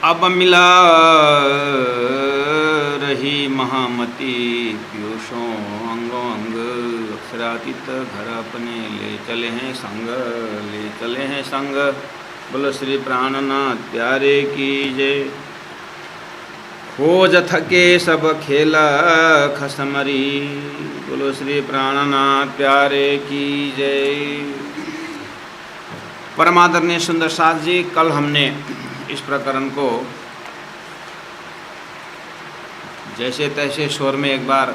अब मिला रही महामती पीयूषों अंगों अंग अक्षरातीत घर अपने ले चले हैं संग। बोलो श्री प्राणनाथ प्यारे की जय। खोज थके सब खेला खसमरी। बोलो श्री प्राणनाथ प्यारे की जय। परमादरणीय सुंदर साथ जी, कल हमने इस प्रकरण को जैसे तैसे स्वर में एक बार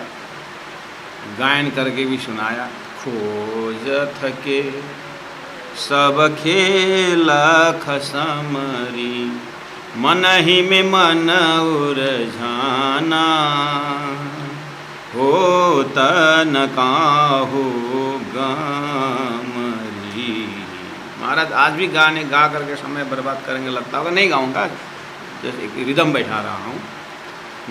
गायन करके भी सुनाया। खोज थके सब खेला खसमरी, मन ही में मन उलझाना, हो तन काहू गमरी। महाराज आज भी गाने गा करके समय बर्बाद करेंगे लगता होगा, नहीं गाऊंगा, जैसे एक रिदम बैठा रहा हूँ।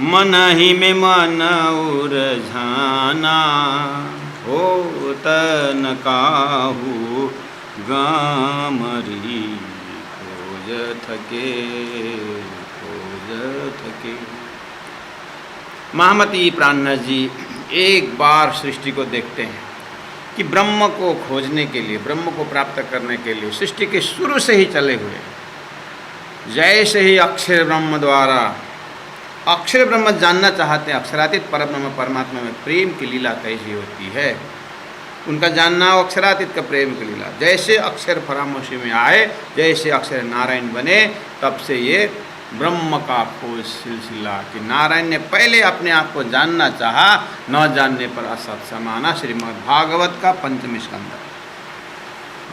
मन ही में मन उलझाना, हो तन काहू गमरी। खोज थके। महामती प्राणनाथ जी एक बार सृष्टि को देखते हैं कि ब्रह्म को खोजने के लिए, ब्रह्म को प्राप्त करने के लिए सृष्टि के शुरू से ही चले हुए, जैसे ही अक्षर ब्रह्म द्वारा अक्षर ब्रह्म जानना चाहते हैं, अक्षरातीत परब्रह्म परमात्मा में प्रेम की लीला कैसी होती है, उनका जानना अक्षरातीत का प्रेम की लीला। जैसे अक्षर परामर्शी में आए, जैसे अक्षर नारायण बने, तब से ये ब्रह्म का खोज सिलसिला कि नारायण ने पहले अपने आप को जानना चाहा, न जानने पर असत समाना। श्रीमद् भागवत का 5वें स्कंद,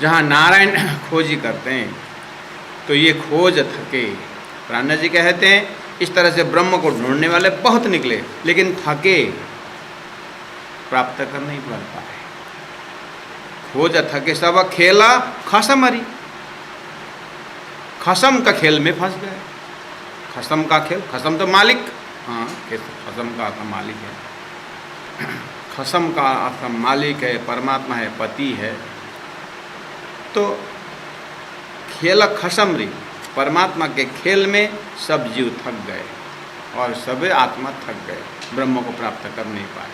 जहाँ नारायण खोजी करते हैं, तो ये खोज थके। प्राणनाथ जी कहते हैं इस तरह से ब्रह्म को ढूंढने वाले बहुत निकले, लेकिन थके, प्राप्त कर नहीं पा पाए। खोज थके सब खेला खसमरी, खसम का खेल में फंस गए। खसम का खेल, खसम तो मालिक, हाँ खसम का मालिक है, खसम का मालिक है, परमात्मा है, पति है। तो खेल खसमरी, परमात्मा के खेल में सब जीव थक गए और सभी आत्मा थक गए, ब्रह्म को प्राप्त कर नहीं पाए।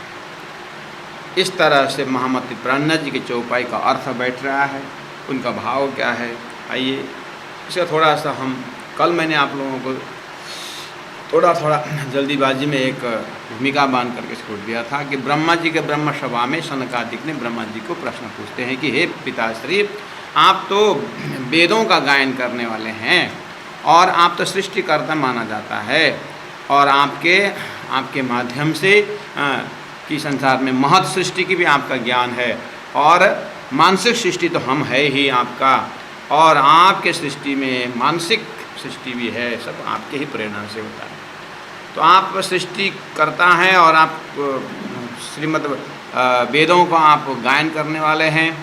इस तरह से महामती प्राणनाथ जी की चौपाई का अर्थ बैठ रहा है, उनका भाव क्या है। आइए इसे थोड़ा सा हम, कल मैंने आप लोगों को थोड़ा जल्दीबाजी में एक भूमिका बांध करके छोड़ दिया था कि ब्रह्मा जी के ब्रह्म सभा में सनकादिक ने ब्रह्मा जी को प्रश्न पूछते हैं कि हे पिताश्री, आप तो वेदों का गायन करने वाले हैं और आप तो सृष्टिकर्ता माना जाता है, और आपके माध्यम से कि संसार में महत् सृष्टि की भी आपका ज्ञान है, और मानसिक सृष्टि तो हम है ही आपका, और आपके सृष्टि में मानसिक सृष्टि भी है, सब आपके ही प्रेरणा से होता है। तो आप सृष्टि करता हैं और आप श्रीमद् वेदों को आप गायन करने वाले हैं,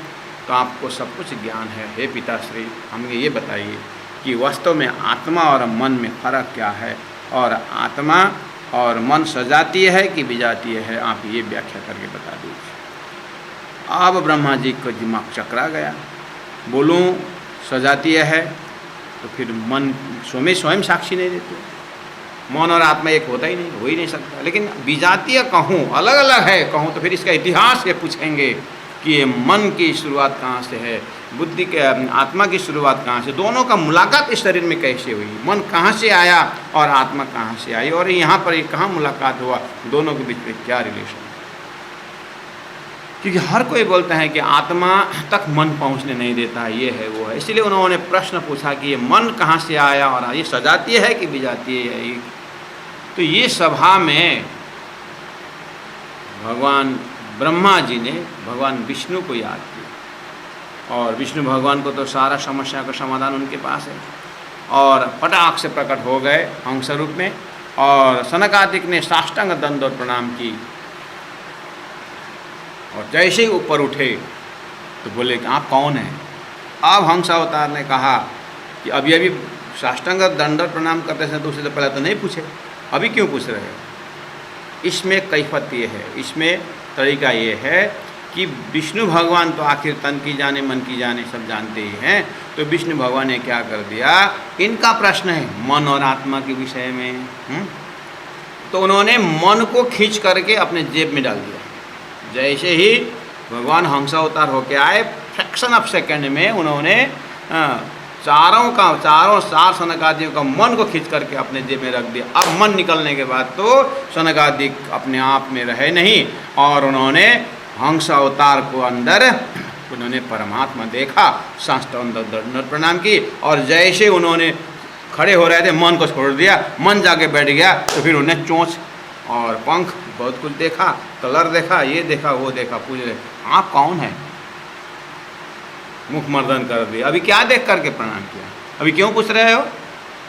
तो आपको सब कुछ ज्ञान है। हे पिताश्री, हमें ये बताइए कि वास्तव में आत्मा और मन में फ़र्क क्या है, और आत्मा और मन सजातीय है कि विजातीय है, आप ये व्याख्या करके बता दीजिए। अब ब्रह्मा जी को दिमाग चकरा गया, बोलूँ सजातीय है तो फिर मन स्वयं साक्षी नहीं देते, मन और आत्मा एक होता ही नहीं, हो ही नहीं सकता। लेकिन विजातीय कहूँ, अलग अलग है कहूँ, तो फिर इसका इतिहास ये पूछेंगे कि ये मन की शुरुआत कहाँ से है, बुद्धि के आत्मा की शुरुआत कहाँ से, दोनों का मुलाकात इस शरीर में कैसे हुई, मन कहाँ से आया और आत्मा कहाँ से आई, और यहाँ पर ये कहाँ मुलाकात हुआ, दोनों के बीच में क्या रिलेशन। क्योंकि हर कोई बोलता है कि आत्मा तक मन पहुँचने नहीं देता, ये है वो है, इसलिए उन्होंने प्रश्न पूछा कि ये मन कहाँ से आया और ये सजातीय है कि विजातीय है। तो ये सभा में भगवान ब्रह्मा जी ने भगवान विष्णु को याद किया, और विष्णु भगवान को तो सारा समस्या का समाधान उनके पास है, और पटाख से प्रकट हो गए हंस रूप में, और सनकादिक ने साष्टांग दंडवत प्रणाम की, और जैसे ही ऊपर उठे तो बोले कि आप कौन हैं। अब हंस अवतार ने कहा कि अभी साष्टांग दंडवत प्रणाम करते हैं, तो उससे तो पहले तो नहीं पूछे, अभी क्यों पूछ रहे हो। इसमें कैफियत ये है, इसमें तरीका ये है कि विष्णु भगवान तो आखिर तन की जाने मन की जाने सब जानते ही हैं, तो विष्णु भगवान ने क्या कर दिया, इनका प्रश्न है मन और आत्मा के विषय में, तो उन्होंने मन को खींच करके अपने जेब में डाल दिया। जैसे ही भगवान हंसावतार होके आए, फ्रैक्शन ऑफ सेकंड में उन्होंने चारों सार सनकादियों का मन को खींच करके अपने जेब में रख दिया। अब मन निकलने के बाद तो सनकादि अपने आप में रहे नहीं, और उन्होंने हंस अवतार को अंदर उन्होंने परमात्मा देखा, साष्टांग दंडवत प्रणाम की, और जैसे उन्होंने खड़े हो रहे थे मन को छोड़ दिया, मन जाके बैठ गया, तो फिर उन्हें चोंच और पंख बहुत कुछ देखा, कलर देखा, ये देखा वो देखा, पूछ रहे आप कौन है, मुख मर्दन कर दिया। अभी क्या देख करके प्रणाम किया, अभी क्यों पूछ रहे हो,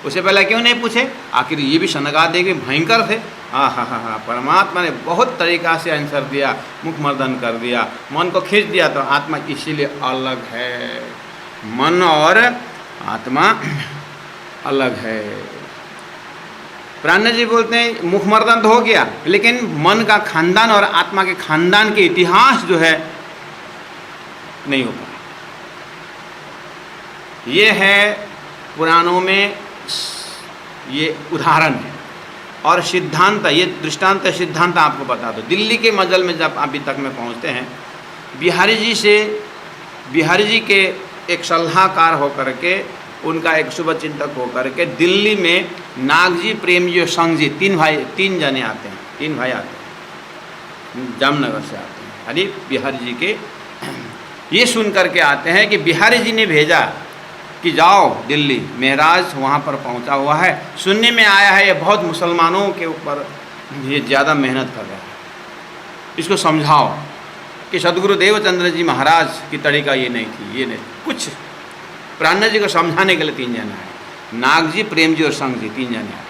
उससे पहले क्यों नहीं पूछे, आखिर ये भी सनकादि के भयंकर थे। हाँ, परमात्मा ने बहुत तरीक़ा से आंसर दिया, मुख मर्दन कर दिया, मन को खींच दिया। तो आत्मा इसीलिए अलग है, मन और आत्मा अलग है। प्राण जी बोलते हैं मुख मर्दन तो हो गया, लेकिन मन का खानदान और आत्मा के खानदान के इतिहास जो है नहीं हो पाया। ये है पुराणों में, ये उदाहरण है और सिद्धांत, ये दृष्टांत सिद्धांत आपको बता दो। दिल्ली के मजल में जब अभी तक में पहुंचते हैं, बिहारी जी के एक सलाहकार होकर के, उनका एक शुभ चिंतक होकर के दिल्ली में नागजी, प्रेम जी और संग जी, तीन जने आते हैं, तीन भाई आते हैं, जामनगर से आते हैं, यानी बिहारी जी के। ये सुन करके आते हैं कि बिहारी जी ने भेजा कि जाओ दिल्ली, महराज वहाँ पर पहुँचा हुआ है, सुनने में आया है ये बहुत मुसलमानों के ऊपर ये ज़्यादा मेहनत कर रहा है, इसको समझाओ कि सदगुरु देवचंद्र जी महाराज की तरीका ये नहीं थी, ये नहीं कुछ। प्राण जी को समझाने के लिए तीन जने आए, नाग जी, प्रेम जी और संग जी, तीन जने आए।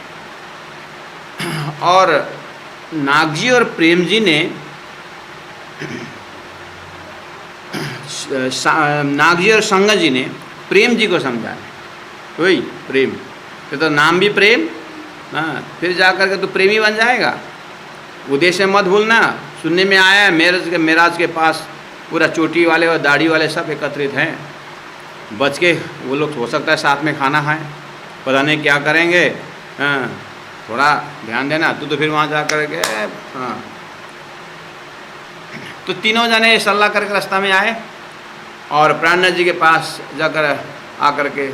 और नाग जी और प्रेम जी ने नाग जी और संग जी ने प्रेम जी को समझाया, वही प्रेम, फिर तो नाम भी प्रेम, हाँ, फिर जा कर के तो प्रेमी बन जाएगा। उद्देश्य मत भूलना, सुनने में आया है मेराज के पास पूरा चोटी वाले और दाढ़ी वाले सब एकत्रित हैं, बच के वो लोग हो सकता है साथ में खाना खाएं, पता नहीं क्या करेंगे, हाँ, थोड़ा ध्यान देना। तो फिर वहाँ जा कर के, हाँ, तो तीनों जने सलाह करके रास्ता में आए और प्राणनाथ जी के पास जाकर आकर के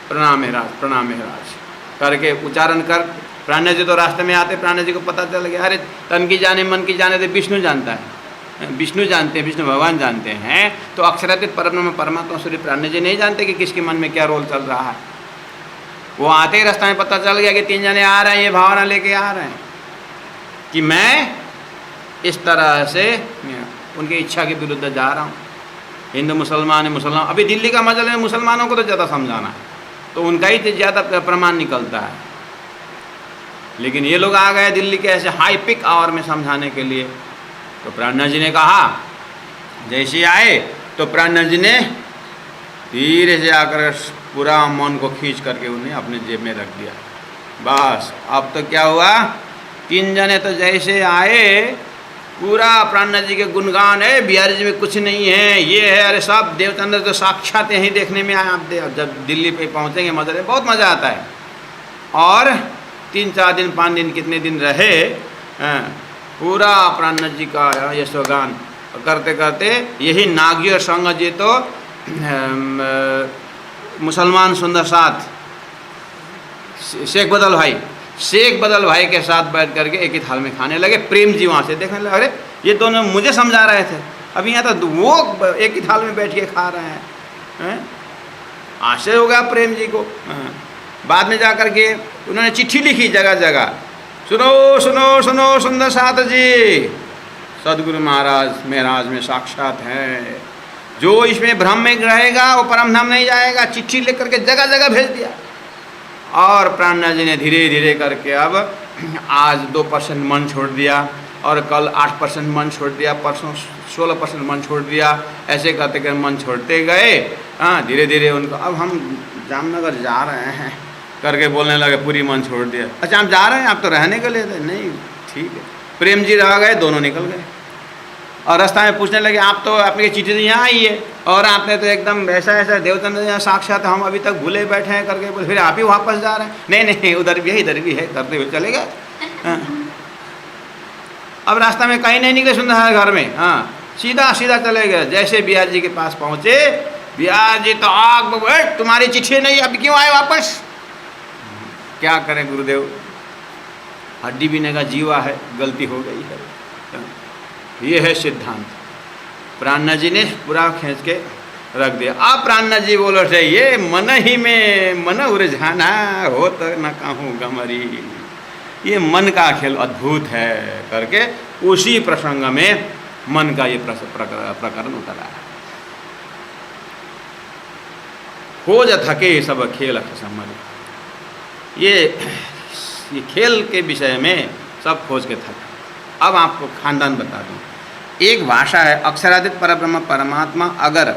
प्रणाम महाराज करके उच्चारण कर। प्राणनाथ जी तो रास्ते में आते, प्राणनाथ जी को पता चल गया, अरे तन की जाने मन की जाने तो विष्णु जानता है, विष्णु जानते हैं, विष्णु भगवान जानते हैं, तो अक्षरातीत परब्रह्म परमात्मा सूर्य प्राणनाथ जी नहीं जानते कि किसके मन में क्या रोल चल रहा है। वो आते ही रास्ते में पता चल गया कि तीन जने आ रहे हैं, ये भावना लेके आ रहे हैं कि मैं इस तरह से उनकी इच्छा के विरुद्ध जा रहा हूँ। हिंदू मुसलमान है, मुसलमान, अभी दिल्ली का मजल है, मुसलमानों को तो ज़्यादा समझाना है, तो उनका ही ज़्यादा प्रमाण निकलता है। लेकिन ये लोग आ गए दिल्ली के ऐसे हाई पिक आवर में समझाने के लिए। तो प्राणनाथ जी ने कहा, जैसे आए तो प्राणनाथ जी ने धीरे से आकर पूरा मन को खींच करके उन्हें अपने जेब में रख दिया। बस अब तो क्या हुआ, तीन जने तो जैसे आए पूरा प्राणनाथ जी के गुणगान है, बिहारी जी में कुछ नहीं है, ये है, अरे सब देवचंद्र तो साक्षात यहीं देखने में आए। आप जब दिल्ली पे पहुँचेंगे मज़े बहुत मज़ा आता है। और 3-4 दिन 5 दिन कितने दिन रहे, पूरा प्राणनाथ जी का यशोगान करते करते यही नागी और संग जी तो मुसलमान सुंदर साथ शेख बदल भाई के साथ बैठ करके एक ही थाल में खाने लगे। प्रेम जी वहाँ से देखने लगे, अरे ये दोनों मुझे समझा रहे थे, अभी यहाँ तो वो एक ही थाल में बैठ के खा रहे हैं। आश्चर्य हो गया प्रेम जी को। बाद में जा कर के उन्होंने चिट्ठी लिखी जगह जगह, सुनो सुनो सुनो सुंदर साथ जी, सदगुरु महाराज महराज में साक्षात है, जो इसमें भ्रम में रहेगा वो परम धाम नहीं जाएगा। चिट्ठी लिख करके जगह जगह भेज दिया। और प्राणनाथ जी ने धीरे धीरे करके अब आज 2% मन छोड़ दिया, और कल 8% मन छोड़ दिया, परसों 16% मन छोड़ दिया, ऐसे करते करते मन छोड़ते गए। हाँ, धीरे धीरे उनको अब हम जामनगर जा रहे हैं करके बोलने लगे, पूरी मन छोड़ दिया। अच्छा आप जा रहे हैं, आप तो रहने के लिए थे, नहीं ठीक है। प्रेम जी रह गए, दोनों निकल गए। और रास्ता में पूछने लगे आप तो अपनी चिट्ठी तो यहाँ आई है और आपने तो एकदम ऐसा ऐसा देवता ने यहाँ साक्षात हम अभी तक भूले बैठे हैं करके बोले, फिर आप ही वापस जा रहे हैं? नहीं नहीं, उधर भी है इधर भी है, करते हुए चले गए। हाँ। अब रास्ता में कहीं नहीं निकले सुंदर घर में, हाँ सीधा सीधा चले गए। जैसे बिहार जी के पास पहुँचे, बिहार जी तो आग बैठ, तुम्हारी चिट्ठी नहीं, अब क्यों आए वापस? क्या करें गुरुदेव, हड्डी बीने का जीवा है, गलती हो गई है। ये है सिद्धांत। प्राणा जी ने पूरा खींच के रख दिया। अब प्राणा जी बोलो ये मन ही में मन उलझाना हो तो न कहूँ गमरी, ये मन का खेल अद्भुत है करके उसी प्रसंग में मन का ये प्रकरण उतरा है। खोज थके सब खेल समझ, ये खेल के विषय में सब खोज के थके। अब आपको खानदान बता दूं, एक भाषा है अक्षरादित परब्रह्म परमात्मा अगर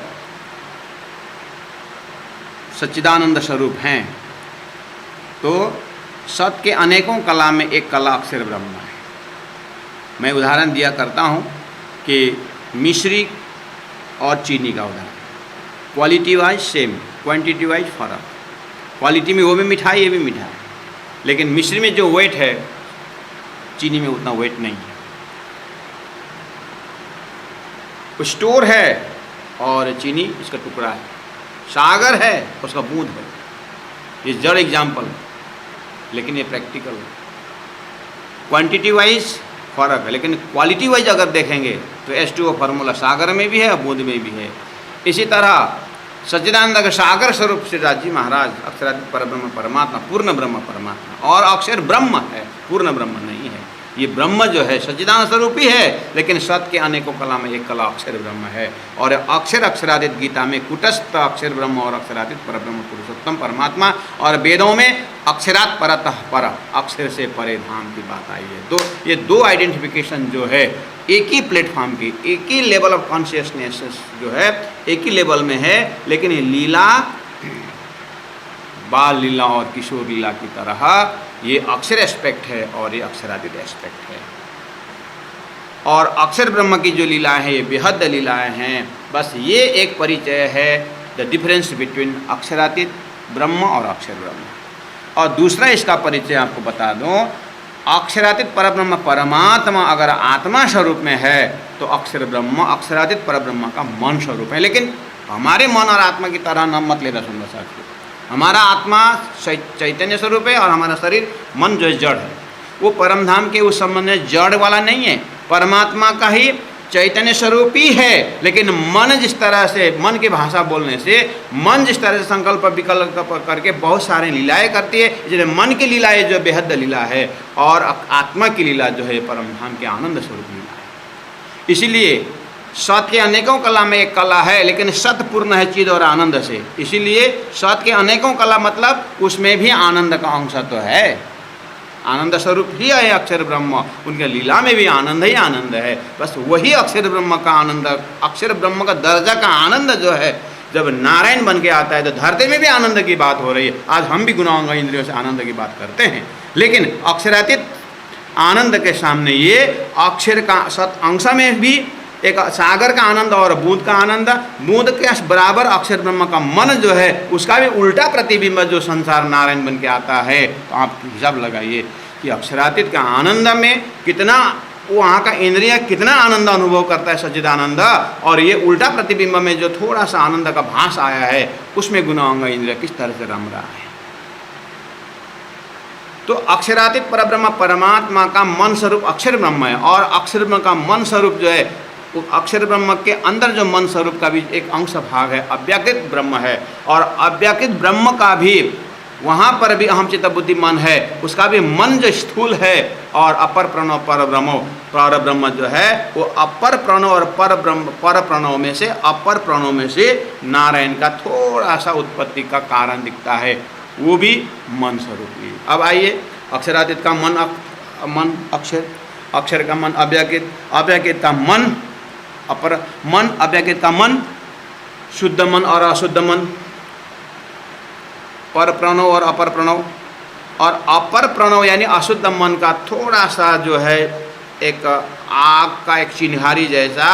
सच्चिदानंद स्वरूप हैं तो सत के अनेकों कला में एक कला अक्षर ब्रह्म है। मैं उदाहरण दिया करता हूँ कि मिश्री और चीनी का उदाहरण, quality wise same, quantity wise फर्क। क्वालिटी में वो भी मिठाई ये भी मिठाई, लेकिन मिश्री में जो वेट है चीनी में उतना वेट नहीं है। स्टोर है और चीनी इसका टुकड़ा है, सागर है उसका बूंद है। ये जड़ एग्जाम्पल है, लेकिन ये प्रैक्टिकल है। क्वांटिटी वाइज फर्क है, लेकिन क्वालिटी वाइज अगर देखेंगे तो H2O फार्मूला सागर में भी है और बूंद में भी है। इसी तरह सच्चिदानंद का सागर स्वरूप श्री राजी महाराज अक्षरादित परब्रह्म परमात्मा, पूर्ण ब्रह्म परमात्मा, और अक्षर ब्रह्म है, पूर्ण ब्रह्म नहीं है। ये ब्रह्म जो है सच्चिदानंद स्वरूप ही है, लेकिन सत के अनेकों कला में एक कला अक्षर ब्रह्म है। और अक्षर अक्षरादित गीता में कुटस्थ अक्षर ब्रह्म और अक्षरादित परब्रह्म पुरुषोत्तम परमात्मा, और वेदों में अक्षरात परतः पर, अक्षर से परे धाम की बात आई है। तो ये दो आइडेंटिफिकेशन जो है एक ही प्लेटफॉर्म की, एक ही लेवल ऑफ कॉन्शियसनेस जो है एक ही लेवल में है, लेकिन ये लीला बाल लीला और किशोर लीला की तरह ये अक्षर एस्पेक्ट है और ये अक्षरादित एस्पेक्ट है। और अक्षर ब्रह्म की जो लीलाएं हैं ये बेहद लीलाएं हैं। बस ये एक परिचय है, द डिफरेंस बिटवीन अक्षरातीत ब्रह्म और अक्षर ब्रह्म। और दूसरा इसका परिचय आपको बता दूं, अक्षरातीत परब्रह्म परमात्मा अगर आत्मा स्वरूप में है तो अक्षर ब्रह्म अक्षरातीत परब्रह्म का मन स्वरूप है। लेकिन हमारे मन और आत्मा की तरह न मत लेना सुंदर साथी, हमारा आत्मा चैतन्य स्वरूप है और हमारा शरीर मन जो जड़ है, वो परम धाम के उस संबंध में जड़ वाला नहीं है, परमात्मा का ही चैतन्य स्वरूप ही है। लेकिन मन जिस तरह से, मन की भाषा बोलने से मन जिस तरह से संकल्प विकल्प करके बहुत सारे लीलाएं करती है, इसलिए मन की लीलाएं जो बेहद लीला है और आत्मा की लीला जो है परम धाम के आनंद स्वरूप लीला है। इसीलिए सत के अनेकों कला में एक कला है, लेकिन सत पूर्ण है चिद और आनंद से। इसीलिए सत के अनेकों कला मतलब उसमें भी आनंद का अंश तो है, आनंद स्वरूप ही है अक्षर ब्रह्म, उनके लीला में भी आनंद ही आनंद है। बस वही अक्षर ब्रह्म का आनंद, अक्षर ब्रह्म का दर्जा का आनंद जो है जब नारायण बन के आता है तो धरती में भी आनंद की बात हो रही है। आज हम भी गुणांग इंद्रियों से आनंद की बात करते हैं, लेकिन अक्षरातीत आनंद के सामने ये अक्षर का सत अंश में भी एक सागर का आनंद और बूंद का आनंद, बूंद के बराबर अक्षर ब्रह्म का मन जो है उसका भी उल्टा प्रतिबिंब जो संसार नारायण बन के आता है। तो आप हिसाब लगाइए कि अक्षरातीत का आनंद में कितना वहाँ का इंद्रिय कितना आनंद अनुभव करता है सच्चिदानंद, और ये उल्टा प्रतिबिंब में जो थोड़ा सा आनंद का भास आया है उसमें गुणांग इंद्रिय किस तरह से रम रहा है। तो अक्षरातीत परब्रह्म परमात्मा का मन स्वरूप अक्षर ब्रह्म है, और अक्षर ब्रह्म का मन स्वरूप जो है अक्षर ब्रह्म के अंदर जो मन स्वरूप का भी एक अंश भाग है अव्याकृत ब्रह्म है, और अव्याकृत ब्रह्म का भी वहाँ पर भी अहम चित्त बुद्धि मन है, उसका भी मन जो स्थूल है। और अपर प्रणव पर ब्रह्म जो है वो अपर प्रणव और पर प्रणव में से, अपर प्रणव में से नारायण का थोड़ा सा उत्पत्ति का कारण दिखता है, वो भी मन स्वरूप ही। अब आइए अक्षरातीत का मन अक्षर, अक्षर का मन अव्याकृत, अव्याकृत का मन अपर मन, अव्याकृत का मन शुद्ध मन और अशुद्ध मन, पर प्रणव और अपर प्रणव, और अपर प्रणव यानी अशुद्ध मन का थोड़ा सा जो है एक आग का एक चिन्हारी जैसा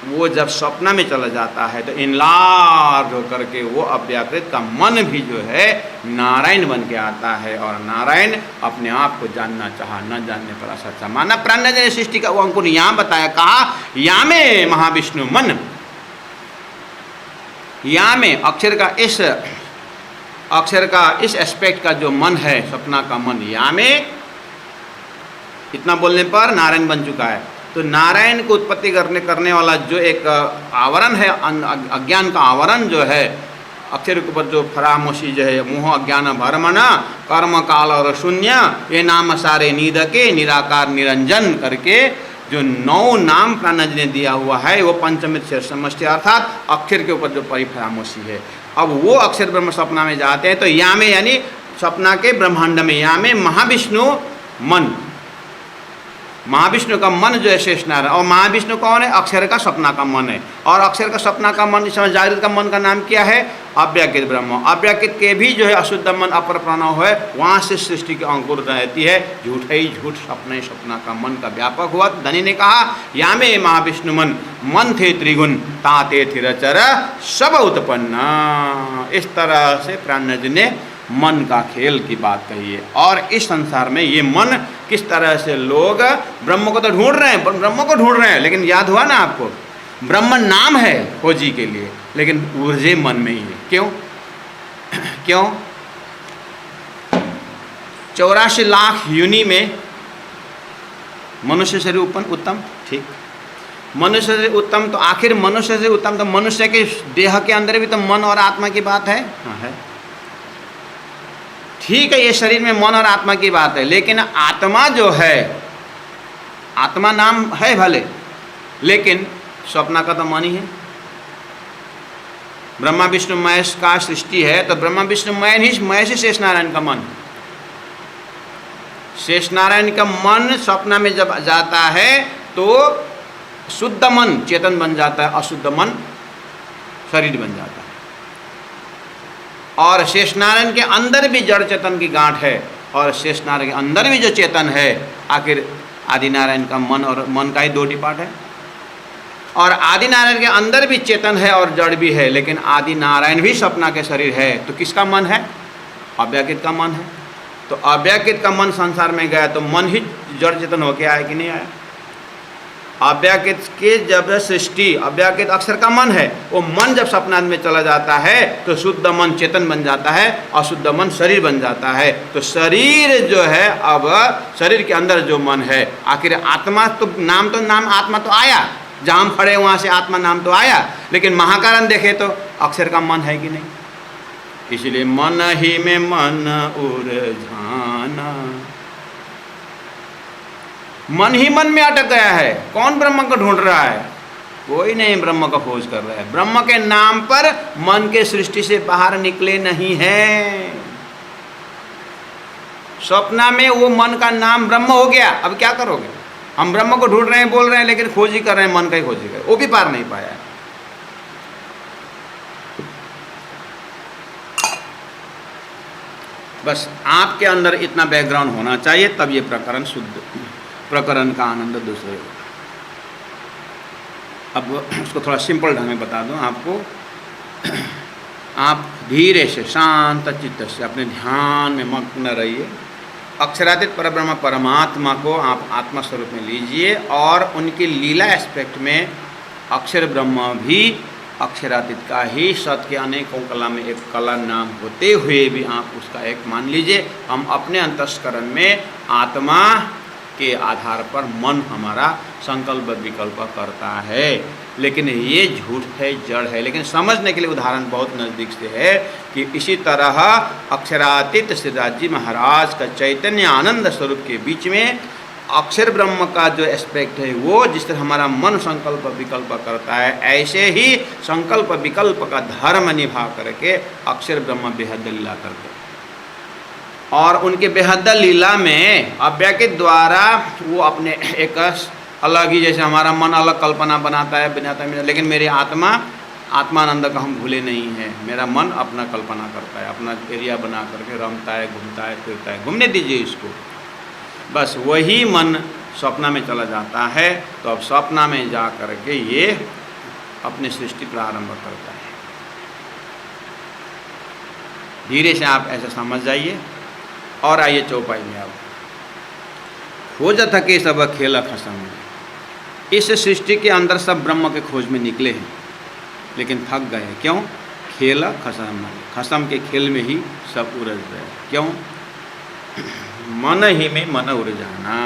वो जब स्वप्न में चला जाता है तो इनलार्ज होकर के वो अव्याकृत का मन भी जो है नारायण बन के आता है, और नारायण अपने आप को जानना चाहा, न जानने पर असच्चा माना। प्राणजन्य सृष्टि का वो अंकुर यहाँ बताया, कहा या में महाविष्णु मन, या में अक्षर का इस एस्पेक्ट का जो मन है, सपना का मन, या में इतना बोलने पर नारायण बन चुका है। तो नारायण को उत्पत्ति करने वाला जो एक आवरण है, अज्ञान का आवरण जो है, अक्षर के ऊपर जो फरामोशी जो है, मोह अज्ञान भरमना कर्म काल और शून्य, ये नाम सारे नीद के निराकार निरंजन करके जो 9 नाम प्राणज ने दिया हुआ है, वो पंचमित शेष समष्टि अर्थात अक्षर के ऊपर जो परिफरामोशी है। अब वो अक्षर ब्रह्म सपना में जाते हैं तो या में यानी सपना के ब्रह्मांड में, या में महाविष्णु मन, महाविष्णु का मन जो है शेष नारायण, और महाविष्णु कौन है? अक्षर का सपना का मन है। और अक्षर का सपना का मन, इस समय जागृत का मन का नाम क्या है? अव्याकृत ब्रह्म। अव्याकृत के भी जो है अशुद्ध मन अपर प्रणव है, वहाँ से सृष्टि की अंकुर रहती है। झूठ ही झूठ, सपना ही सपना का मन का व्यापक हुआ। धनी ने कहा या में महाविष्णु मन थे त्रिगुण ताते थिरचर सब उत्पन्न। इस तरह से प्राणज ने मन का खेल की बात कही है। और इस संसार में ये मन किस तरह से लोग ब्रह्म को तो ढूंढ रहे हैं, ब्रह्म को ढूंढ रहे हैं, लेकिन याद हुआ ना आपको, ब्रह्म नाम है खोजी के लिए, लेकिन ऊर्जे मन में ही है। क्यों? क्यों? 84 लाख योनि में मनुष्य से उत्तम, ठीक, मनुष्य से उत्तम, तो आखिर मनुष्य से उत्तम तो मनुष्य के देह के अंदर भी तो मन और आत्मा की बात है। हाँ है, ठीक है, ये शरीर में मन और आत्मा की बात है, लेकिन आत्मा जो है, आत्मा नाम है भले, लेकिन स्वप्ना का तो मन ही है। ब्रह्मा विष्णु महेश का सृष्टि है तो ब्रह्मा विष्णु महेश ही शेष नारायण का मन। शेष नारायण का मन स्वप्न में जब जाता है तो शुद्ध मन चेतन बन जाता है, अशुद्ध मन शरीर बन जाता है। और शेषनारायण के अंदर भी जड़ चेतन की गांठ है, और शेषनारायण के अंदर भी जो चेतन है, आखिर आदिनारायण का मन, और मन का ही 2 डिपार्ट है। और आदिनारायण के अंदर भी चेतन है और जड़ भी है, लेकिन आदिनारायण भी सपना के शरीर है। तो किसका मन है? अव्याकृत का मन है। तो अव्याकृत का मन संसार में गया तो मन ही जड़ चेतन होके आया कि नहीं आया? अव्याकृत के जब सृष्टि, अव्याकृत अक्षर का मन है, वो मन जब सपना में चला जाता है तो शुद्ध मन चेतन बन जाता है, अशुद्ध मन शरीर बन जाता है। तो शरीर जो है, अब शरीर के अंदर जो मन है, आखिर आत्मा तो नाम आत्मा तो आया, जहाँ हम खड़े वहाँ से आत्मा नाम तो आया, लेकिन महाकारण देखे तो अक्षर का मन है कि नहीं? इसलिए मन ही में मन उलझाना, मन ही मन में अटक गया है। कौन ब्रह्म को ढूंढ रहा है? कोई नहीं ब्रह्म का खोज कर रहा है। ब्रह्म के नाम पर मन के सृष्टि से बाहर निकले नहीं है। स्वप्न में वो मन का नाम ब्रह्म हो गया। अब क्या करोगे? हम ब्रह्म को ढूंढ रहे हैं, बोल रहे हैं, लेकिन खोज ही कर रहे हैं, मन का ही खोज ही कर रहे हैं, वो भी पार नहीं पाया। बस आपके अंदर इतना बैकग्राउंड होना चाहिए, तब ये प्रकरण शुद्ध, प्रकरण का आनंद दूसरे होगा। अब उसको थोड़ा सिंपल ढंग में बता दूं आपको। आप धीरे से शांत चित्त से अपने ध्यान में मग्न रहिए। अक्षरातीत परब्रह्म परमात्मा को आप आत्मा स्वरूप में लीजिए, और उनकी लीला एस्पेक्ट में अक्षर ब्रह्म भी अक्षरातीत का ही सत के अनेकों कला में एक कला नाम होते हुए भी आप उसका एक मान लीजिए। हम अपने अंतस्करण में आत्मा के आधार पर मन हमारा संकल्प विकल्प करता है, लेकिन ये झूठ है, जड़ है। लेकिन समझने के लिए उदाहरण बहुत नज़दीक से है कि इसी तरह अक्षरातीत श्रीराज जी महाराज का चैतन्य आनंद स्वरूप के बीच में अक्षर ब्रह्म का जो एस्पेक्ट है, वो जिस तरह हमारा मन संकल्प विकल्प करता है, ऐसे ही संकल्प विकल्प का धर्म निभा करके अक्षर ब्रह्म बेहद लीला करते हैं। और उनके बेहद लीला में अव्याकृत द्वारा वो अपने एक अलग ही, जैसे हमारा मन अलग कल्पना बनाता है, लेकिन मेरी आत्मानंद का हम भूले नहीं हैं। मेरा मन अपना कल्पना करता है, अपना एरिया बना करके रमता है, घूमता है, फिरता है। घूमने दीजिए इसको। बस वही मन स्वप्न में चला जाता है, तो अब स्वप्न में जा कर के ये अपनी सृष्टि प्रारंभ करता है। धीरे से आप ऐसा समझ जाइए। और आइए चौपाई में। अब खोज थके सब खेल खसम, इस सृष्टि के अंदर सब ब्रह्म के खोज में निकले हैं, लेकिन थक गए। क्यों? खेल खसम, खसम के खेल में ही सब उलझ गए। क्यों? मन ही में मन उलझाना।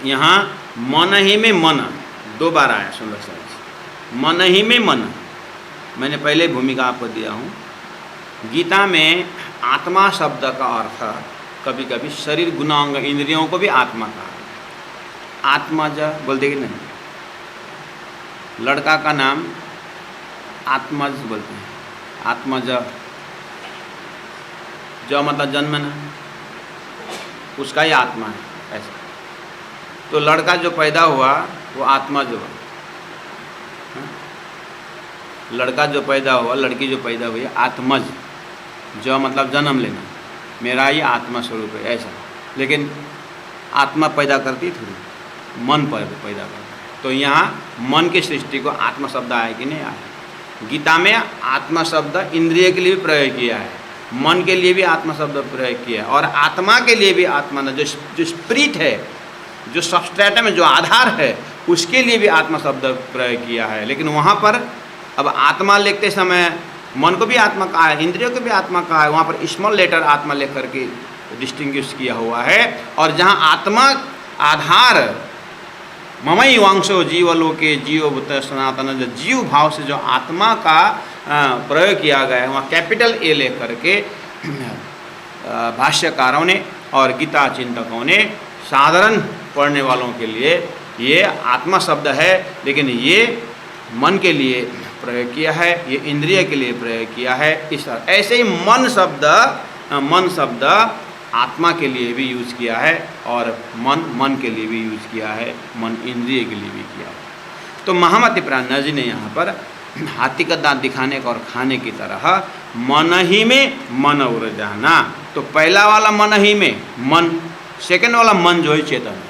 यहाँ मन ही में मन दो बार आया, सुंदर सा। मन ही में मन, मैंने पहले भूमिका आपको दिया हूँ। गीता में आत्मा शब्द का अर्थ कभी कभी शरीर गुणांग इंद्रियों को भी आत्मा कहा है। आत्मज बोलते कि नहीं? लड़का का नाम आत्मज बोलते हैं, आत्मज। जो मतलब जन्मना, उसका ही आत्मा है ऐसा। तो लड़का जो पैदा हुआ वो आत्मज हुआ। लड़का जो पैदा हुआ, लड़की जो पैदा हुई, आत्मज। जो मतलब जन्म लेना, मेरा ही आत्मा स्वरूप है ऐसा। लेकिन आत्मा पैदा करती थोड़ी, मन पैदा करता है। तो यहाँ मन की सृष्टि को आत्मा शब्द आया कि नहीं आया? गीता में आत्मा शब्द इंद्रिय के लिए भी प्रयोग किया है, मन के लिए भी आत्मा शब्द प्रयोग किया है, और आत्मा के लिए भी आत्मा न जो स्पिरिट है, जो सबस्ट्रेटम है, जो आधार है, उसके लिए भी आत्मा शब्द प्रयोग किया है। लेकिन वहाँ पर अब आत्मा लिखते समय मन को भी आत्मा कहा है, इंद्रियों को भी आत्मा कहा है। वहाँ पर स्मॉल लेटर आत्मा लिख करके डिस्टिंग्विश किया हुआ है। और जहाँ आत्मा आधार ममई वांशो जीवलोके जीवभूत सनातन, जो जीव भाव से जो आत्मा का प्रयोग किया गया है, वहाँ कैपिटल ए ले करके भाष्यकारों ने और गीता चिंतकों ने साधारण पढ़ने वालों के लिए ये आत्मा शब्द है, लेकिन ये मन के लिए प्रयोग किया है, ये इंद्रिय के लिए प्रयोग किया है। इस तरह ऐसे ही मन शब्द आत्मा के लिए भी यूज किया है, और मन के लिए भी यूज किया है, मन इंद्रिय के लिए भी किया है। तो महामति प्राज्ञा जी ने यहाँ पर हाथी का दांत दिखाने का और खाने की तरह मन ही में मन उलझाना। तो पहला वाला मन ही में मन, सेकंड वाला मन जो है चेतन है।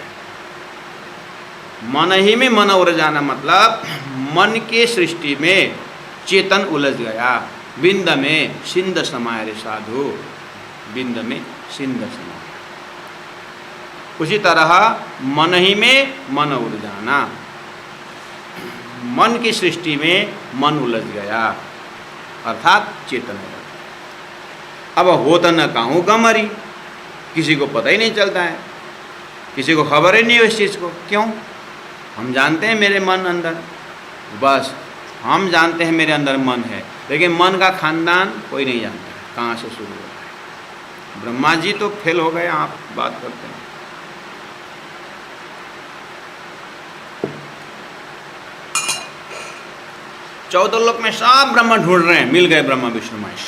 मन ही में मन उलझाना मतलब मन के सृष्टि में चेतन उलझ गया। बिंद में सिंध समाये रे साधु, बिंद में सिंध समाये। उसी तरह मन ही में मन उलझाना, मन की सृष्टि में मन उलझ गया, अर्थात चेतन हो गया। अब होता न कहूँ गमरी, किसी को पता ही नहीं चलता है, किसी को खबर ही नहीं है इस चीज़ को। क्यों? हम जानते हैं मेरे मन अंदर, बस हम जानते हैं मेरे अंदर मन है, लेकिन मन का खानदान कोई नहीं जानता कहाँ से शुरू होता है। ब्रह्मा जी तो फेल हो गए, आप बात करते हैं। चौदह लोक में सब ब्रह्मा ढूंढ रहे हैं, मिल गए ब्रह्मा विष्णु महेश।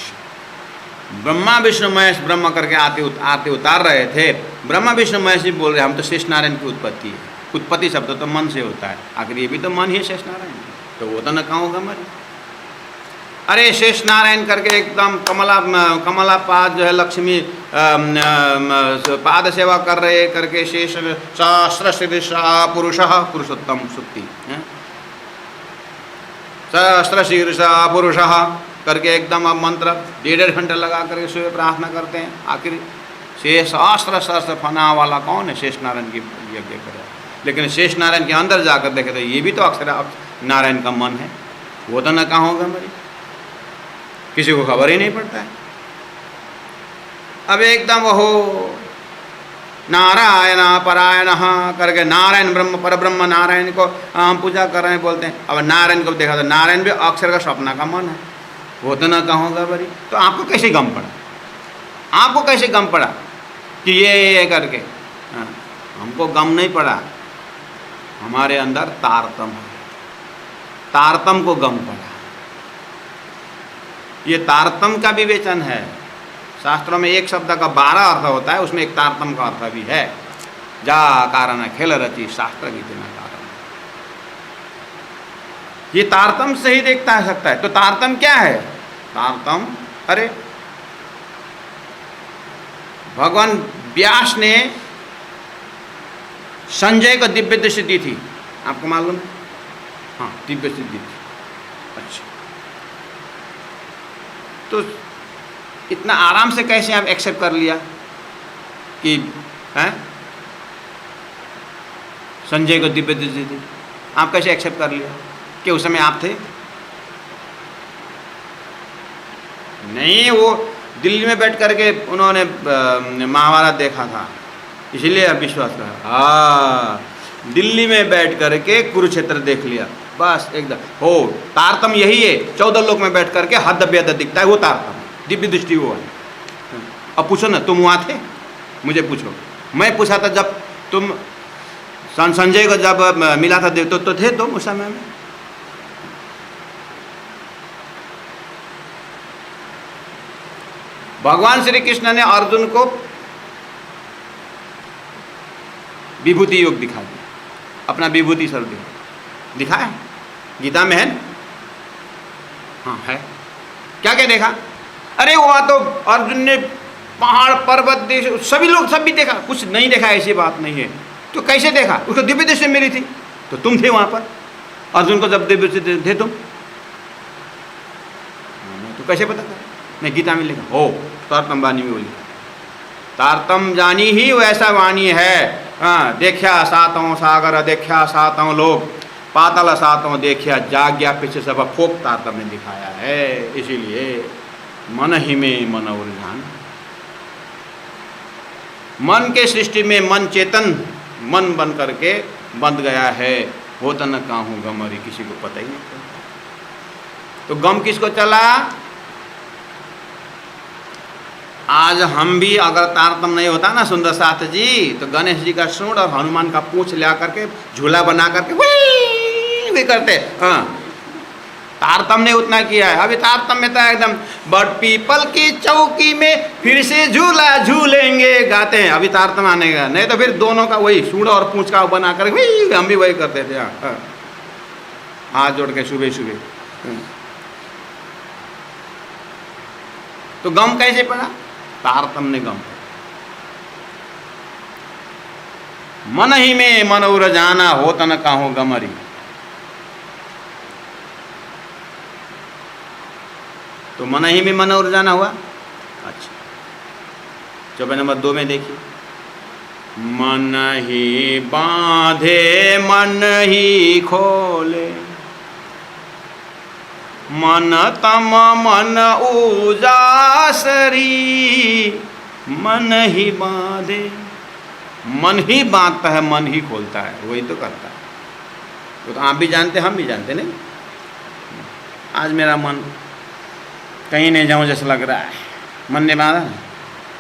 ब्रह्मा विष्णु महेश ब्रह्मा करके आते उतार रहे थे। ब्रह्मा विष्णु महेश जी बोल रहे हम तो शेष नारायण की उत्पत्ति है। उत्पत्ति शब्द तो मन से होता है, आखिर ये भी तो मन ही शेष नारायण, तो वो तो न कहूँगा मरी। अरे शेष नारायण करके एकदम कमला पाद जो है लक्ष्मी पाद सेवा कर रहे करके शेष सहस्र शीर्षा पुरुष पुरुषोत्तम सुक्ति, सहस्र शीर्षा पुरुष करके एकदम अब मंत्र 1.5 घंटा लगा करके सुबह प्रार्थना करते हैं। आखिर शेष सहस्र फना वाला कौन है? शेष नारायण की यज्ञ करे। लेकिन शेष नारायण के अंदर जाकर देखे तो ये भी तो अक्षर नारायण का मन है, वो तो न कहाँ होगा मेरी, किसी को खबर ही नहीं पड़ता है। अब एकदम वो नारायण परायण करके नारायण ब्रह्म परब्रह्म नारायण को हम पूजा कर रहे हैं बोलते हैं। अब नारायण को देखा तो नारायण भी अक्षर का स्वप्न का मन है, वो तो न कहाँ होगा बरी। तो आपको कैसे गम पड़ा? आपको कैसे गम पड़ा कि ये करके? हमको गम नहीं पड़ा, हमारे अंदर तारतम है, तारतम को गम पड़ा। ये तारतम का विवेचन है। शास्त्रों में एक शब्द का 12 अर्थ होता है, उसमें एक तारतम का अर्थ भी है। जा कारण खेल रची शास्त्र गीत न कारण, ये तारतम से ही देखता है सकता है। तो तारतम क्या है? तारतम, अरे भगवान व्यास ने संजय को दिव्य दृष्टि दी थी, आपको मालूम है? हाँ, दिव्य दृष्टि दी थी। अच्छा, तो इतना आराम से कैसे आप एक्सेप्ट कर लिया कि हैं संजय को दिव्य दृष्टि दी? आप कैसे एक्सेप्ट कर लिया कि उस समय आप थे? नहीं, वो दिल्ली में बैठ करके उन्होंने महाभारत देखा था, इसीलिए आप विश्वास करा। हाँ, दिल्ली में बैठ करके कुरुक्षेत्र देख लिया, बस एकदम हो। तारतम यही है, 14 लोक में बैठ करके हद बेहद दिखता है, वो तारतम, दिव्य दृष्टि वो है। अब पूछो ना, तुम वहाँ थे? मुझे पूछो, मैं पूछा था जब तुम संजय को जब मिला था तो थे तुम उस समय में? भगवान श्री कृष्ण ने अर्जुन को विभूति योग दिखा दिया, अपना विभूति स्वरूप दिखाया, गीता में है ना? हाँ है। क्या क्या देखा? अरे वहाँ तो अर्जुन ने पहाड़ पर्वत देश सभी लोग सब भी देखा, कुछ नहीं देखा ऐसी बात नहीं है। तो कैसे देखा? उसको दिव्य दृष्टि मिली थी, तो तुम थे वहाँ पर अर्जुन को जब दिव्य दृष्टि थे तुम, तो कैसे पता कर? नहीं, गीता में लिखा हो, तारतम वाणी में बोली, तारतम जानी ही वैसा वाणी है। हाँ, देखा सातों सागर देखा सातों लोग, पाताल सातों देखा जाग्या पीछे सब फोक तारतम ने दिखाया है। इसीलिए मन ही में मन और ध्यान, मन के सृष्टि में मन चेतन मन बन करके बंध गया है। होता न काहूँ गमरी, किसी को पता ही नहीं चलता। तो गम किसको चला? आज हम भी अगर तारतम नहीं होता ना सुंदर साथ जी, तो गणेश जी का सूंड और हनुमान का पूंछ ला करके झूला बना करके भी करते। हाँ, तारतम ने उतना किया है। अभी तारतम में तो एकदम बट पीपल की चौकी में फिर से झूला झूलेंगे गाते हैं, अभी तारतम आने का। नहीं तो फिर दोनों का वही सूंड और पूंछ का बना कर हम भी वही करते थे। हाँ, हाथ जोड़ के सुबह सुबह। तो गम कैसे पड़ा? तारतम ने गम। मन ही में मन उर जाना, होता न काहूँ गमरी। तो मन ही में मन उर जाना हुआ। अच्छा, चौपाई नंबर 2 में देखिए, मन ही बांधे मन ही खोले, मन तम मन उजासरी, मन ही बांधे। मन ही बांधता है, मन ही खोलता है, वही तो करता है। तो आप भी जानते, हम भी जानते नहीं। आज मेरा मन कहीं नहीं जाऊँ जैसा लग रहा है, मन ने बांधा,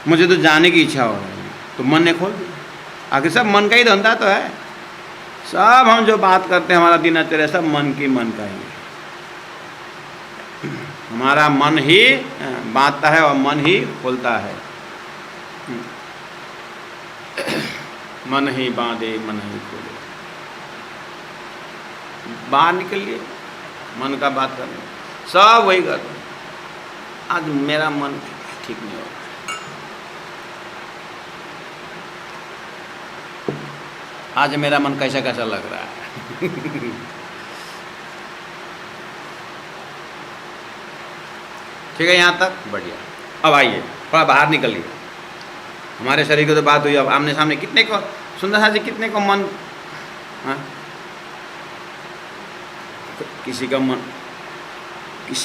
मुझे तो जाने की इच्छा हो रही है, तो मन ने खोल दिया। आखिर सब मन का ही धंधा तो है। सब हम जो बात करते हैं, हमारा दिनचर्या सब मन का ही है। हमारा मन ही बांधता है और मन ही खोलता है। मन ही बांधे मन ही खोले, बाहर निकलिए, मन का बात करने, सब वही करते हैं। आज मेरा मन ठीक नहीं हो रहा, आज मेरा मन कैसा कैसा लग रहा है। ठीक है, यहाँ तक बढ़िया। अब आइए थोड़ा बाहर निकलिए। हमारे शरीर की तो बात हुई, अब आमने सामने कितने को सुंदर सा जी, कितने को मन, हाँ, किसी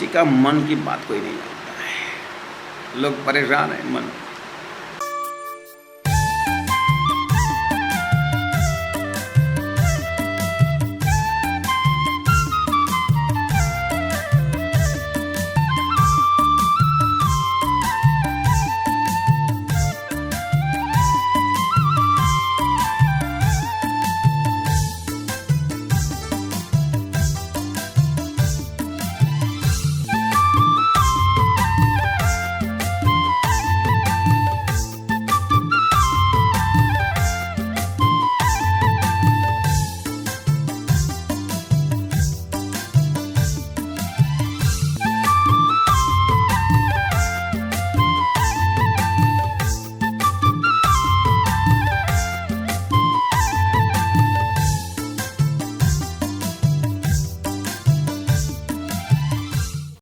का मन की बात कोई नहीं जानता है। लोग परेशान है मन